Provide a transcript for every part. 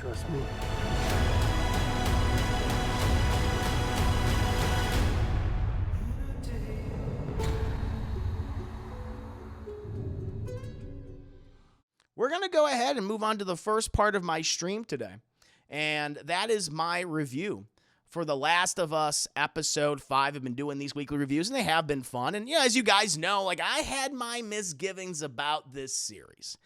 trust me. We're going to go ahead and move on to the first part of my stream today, and that is my review for The Last of Us Episode 5. I've been doing these weekly reviews, and they have been fun. And, as you guys know, like, I had my misgivings about this series.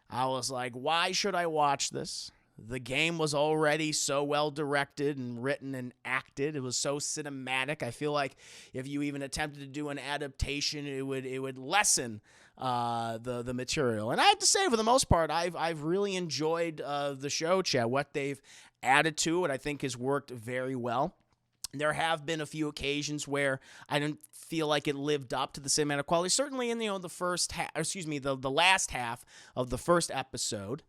I was like, why should I watch this? The game was already so well directed and written and acted. It was so cinematic. I feel like if you even attempted to do an adaptation, it would lessen the material. And I have to say, for the most part, I've really enjoyed the show, Chad. What they've added to it, I think, has worked very well. There have been a few occasions where I didn't feel like it lived up to the cinematic quality. Certainly in the first half, the last half of the first episode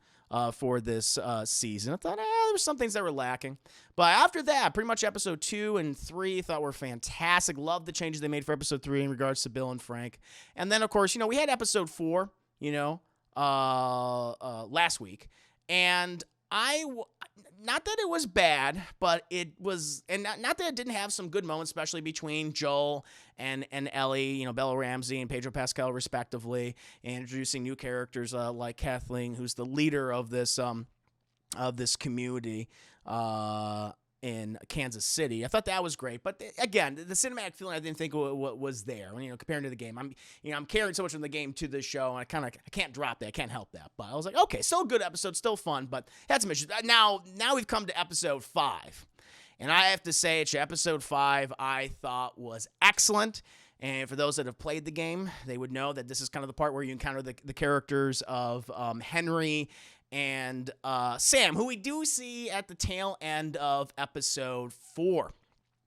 for this season. I thought there were some things that were lacking. But after that, pretty much episode 2 and 3 thought were fantastic. Loved the changes they made for episode 3 in regards to Bill and Frank. And then, of course, we had episode 4, last week. And not that it was bad, but it was, and not that it didn't have some good moments, especially between Joel and Ellie, Bella Ramsey and Pedro Pascal, respectively, and introducing new characters like Kathleen, who's the leader of this community in Kansas City. I thought that was great, but again, the cinematic feeling I didn't think was there. Compared to the game, I'm carrying so much from the game to this show, and I can't drop that, I can't help that. But I was like, okay, still a good episode, still fun, but had some issues. Now we've come to episode 5, and I have to say, episode 5 I thought was excellent. And for those that have played the game, they would know that this is kind of the part where you encounter the characters of Henry and Sam, who we do see at the tail end of episode 4.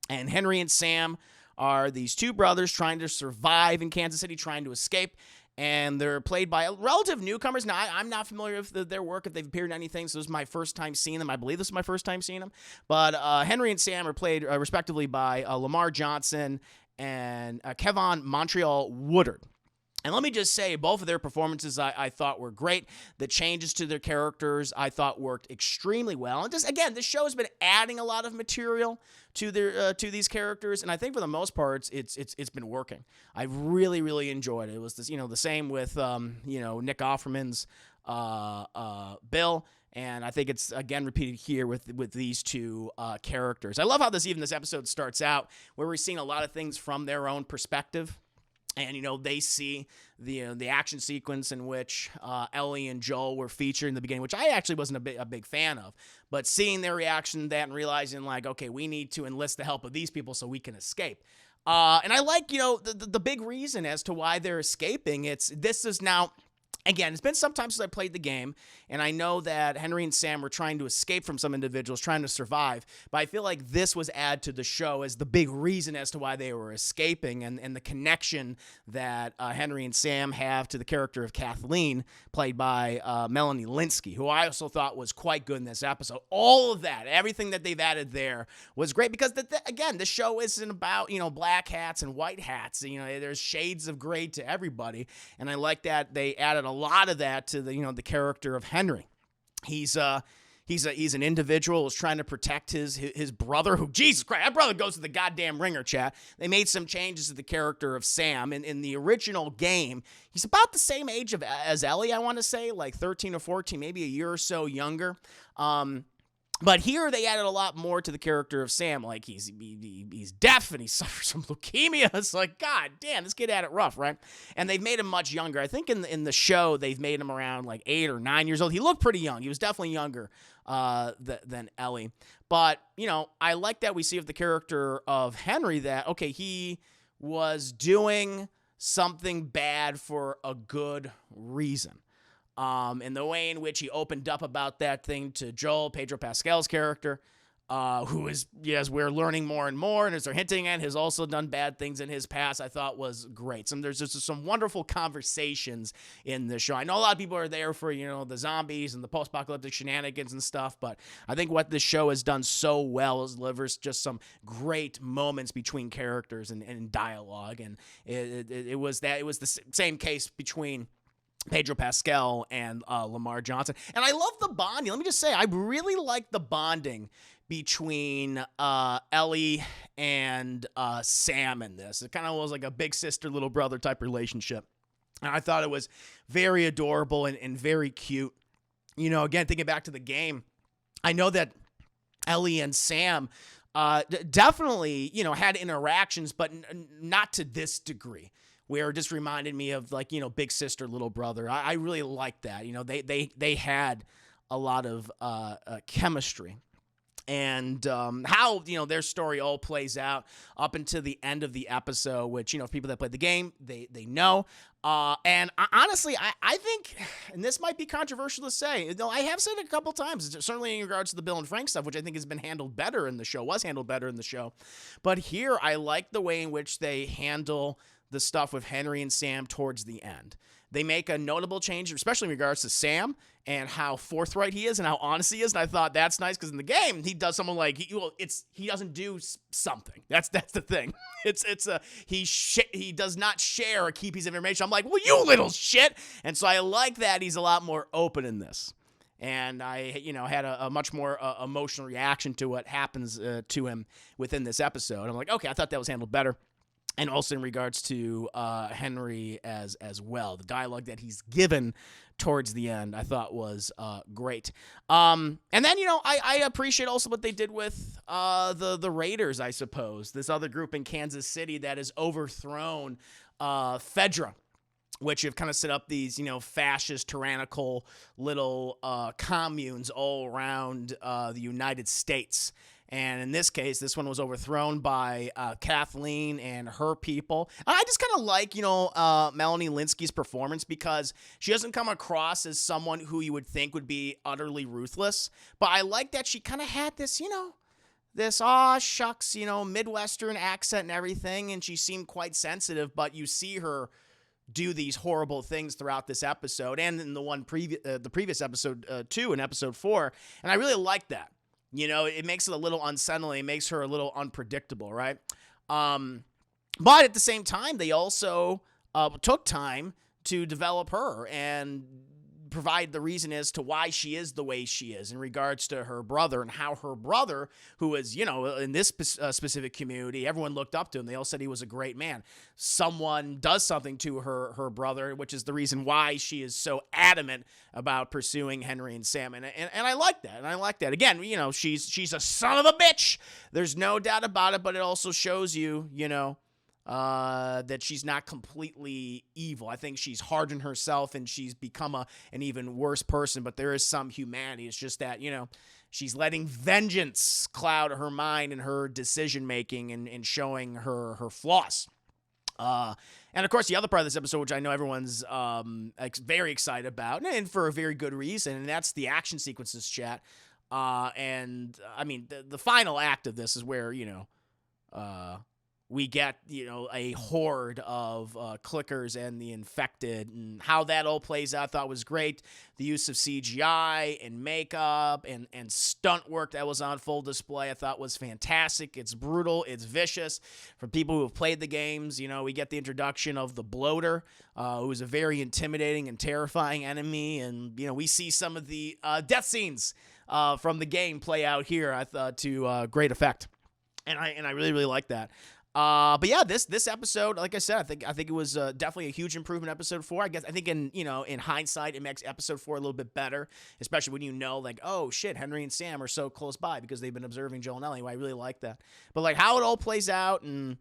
And Henry and Sam are these two brothers trying to survive in Kansas City, trying to escape. And they're played by relative newcomers. Now, I'm not familiar with their work, if they've appeared in anything, so this is my first time seeing them. I believe this is my first time seeing them. But Henry and Sam are played respectively by Lamar Johnson and Kevon Montreal Woodard. And let me just say, both of their performances I thought were great. The changes to their characters I thought worked extremely well. And just, again, this show has been adding a lot of material to these characters, and I think for the most part it's been working. I really, really enjoyed it. It was this, the same with Nick Offerman's Bill. And I think it's, again, repeated here with these two characters. I love how this episode starts out, where we're seeing a lot of things from their own perspective. And, they see the action sequence in which Ellie and Joel were featured in the beginning, which I actually wasn't a big fan of. But seeing their reaction to that and realizing, like, okay, we need to enlist the help of these people so we can escape. And I like, the big reason as to why they're escaping. This is now... Again, it's been some time since I played the game, and I know that Henry and Sam were trying to escape from some individuals, trying to survive, but I feel like this was added to the show as the big reason as to why they were escaping, and the connection that Henry and Sam have to the character of Kathleen, played by Melanie Linsky, who I also thought was quite good in this episode. All of that, everything that they've added there was great, because, again, this show isn't about, black hats and white hats. There's shades of gray to everybody, and I like that they added a lot of that to the character of Henry. He's an individual who's trying to protect his brother, who, Jesus Christ, that brother goes to the goddamn ringer, chat. They made some changes to the character of Sam. In the original game, he's about the same age as Ellie, I want to say, like 13 or 14, maybe a year or so younger. But here they added a lot more to the character of Sam. Like, he's deaf and he suffers from leukemia. It's like, God damn, this kid had it rough, right? And they've made him much younger. I think in the show they've made him around like 8 or 9 years old. He looked pretty young. He was definitely younger than Ellie. But, I like that we see of the character of Henry that, okay, he was doing something bad for a good reason. And the way in which he opened up about that thing to Joel, Pedro Pascal's character, who is, as we're learning more and more, and as they're hinting at, has also done bad things in his past, I thought was great. There's just some wonderful conversations in this show. I know a lot of people are there for, the zombies and the post-apocalyptic shenanigans and stuff, but I think what this show has done so well is delivers just some great moments between characters and dialogue. And it was the same case between Pedro Pascal and Lamar Johnson. And I love the bonding. Let me just say, I really like the bonding between Ellie and Sam in this. It kind of was like a big sister, little brother type relationship. And I thought it was very adorable and very cute. You know, again, thinking back to the game, I know that Ellie and Sam definitely, you know, had interactions, but not to this degree, where it just reminded me of, like, you know, big sister, little brother. I really liked that. You know, they had a lot of chemistry. And how, you know, their story all plays out up until the end of the episode, which, you know, people that played the game, they know. And honestly, I think, and this might be controversial to say, though I have said it a couple times, certainly in regards to the Bill and Frank stuff, which I think has been handled better in the show, was handled better in the show. But here, I like the way in which they handle the stuff with Henry and Sam towards the end. They make a notable change, especially in regards to Sam and how forthright he is and how honest he is. And I thought that's nice because in the game, he does something like, he doesn't do something. That's the thing. He does not share a key piece of information. I'm like, well, you little shit. And so I like that he's a lot more open in this. And I, you know, had a much more emotional reaction to what happens to him within this episode. I'm like, okay, I thought that was handled better. And also in regards to Henry as well. The dialogue that he's given towards the end, I thought was great. And then, you know, I appreciate also what they did with the Raiders, I suppose. This other group in Kansas City that has overthrown Fedra, which have kind of set up these, you know, fascist, tyrannical little communes all around the United States. And in this case, this one was overthrown by Kathleen and her people. And I just kind of like, you know, Melanie Linsky's performance because she doesn't come across as someone who you would think would be utterly ruthless. But I like that she kind of had this, you know, this, aw, shucks, you know, Midwestern accent and everything. And she seemed quite sensitive, but you see her do these horrible things throughout this episode and in the previous episode, too, in episode 4. And I really like that. You know, it makes it a little unsettling. It makes her a little unpredictable, right? But at the same time, they also took time to develop her and provide the reason as to why she is the way she is in regards to her brother and how her brother, who is, you know, in this specific community, everyone looked up to him. They all said he was a great man. Someone does something to her brother, which is the reason why she is so adamant about pursuing Henry and Sam. And I like that. And I like that. Again, you know, she's a son of a bitch. There's no doubt about it, but it also shows you, you know, that she's not completely evil. I think she's hardened herself and she's become an even worse person, but there is some humanity. It's just that, you know, she's letting vengeance cloud her mind and her decision-making and showing her flaws. And of course, the other part of this episode, which I know everyone's very excited about, and for a very good reason, and that's the action sequences, chat. And I mean, the final act of this is where, you know, we get, you know, a horde of clickers and the infected, and how that all plays out I thought was great. The use of CGI and makeup and stunt work that was on full display I thought was fantastic. It's brutal. It's vicious. For people who have played the games, you know, we get the introduction of the bloater, who is a very intimidating and terrifying enemy. And, you know, we see some of the death scenes from the game play out here, I thought, to great effect. And I really, really like that. But yeah, this episode, like I said, I think it was definitely a huge improvement. Episode 4, I think in hindsight, it makes episode 4 a little bit better, especially when you know, like, oh shit, Henry and Sam are so close by because they've been observing Joel and Ellie. I really like that. But like how it all plays out, and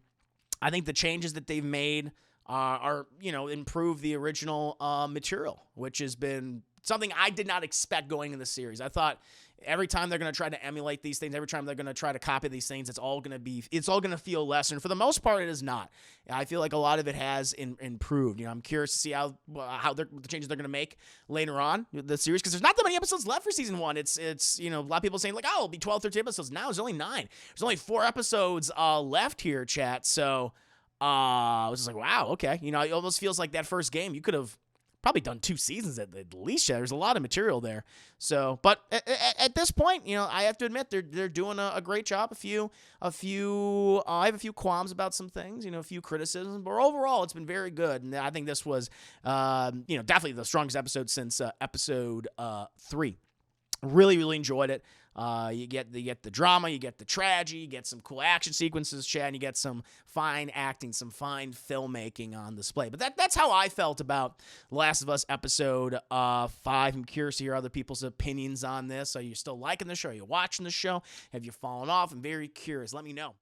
I think the changes that they've made are, you know, improve the original material, which has been something I did not expect going in the series. I thought every time they're going to try to emulate these things, every time they're going to try to copy these things, it's all going to feel less. And for the most part, it is not. I feel like a lot of it has improved. You know, I'm curious to see how the changes they're going to make later on the series, because there's not that many episodes left for season 1. It's you know, a lot of people saying like, oh, it'll be 12, 13 episodes. Now it's only 9. There's only 4 episodes left here, chat. So I was just like, wow, okay. You know, it almost feels like that first game you could have probably done 2 seasons at least. There's a lot of material there. So, but at this point, I have to admit they're doing a great job. I have a few qualms about some things, a few criticisms, but overall it's been very good. And I think this was, definitely the strongest episode since episode 3. Really, really enjoyed it. You get the drama, you get the tragedy, you get some cool action sequences, Chad, and you get some fine acting, some fine filmmaking on display. But that's how I felt about Last of Us episode 5. I'm curious to hear other people's opinions on this. Are you still liking the show? Are you watching the show? Have you fallen off? I'm very curious. Let me know.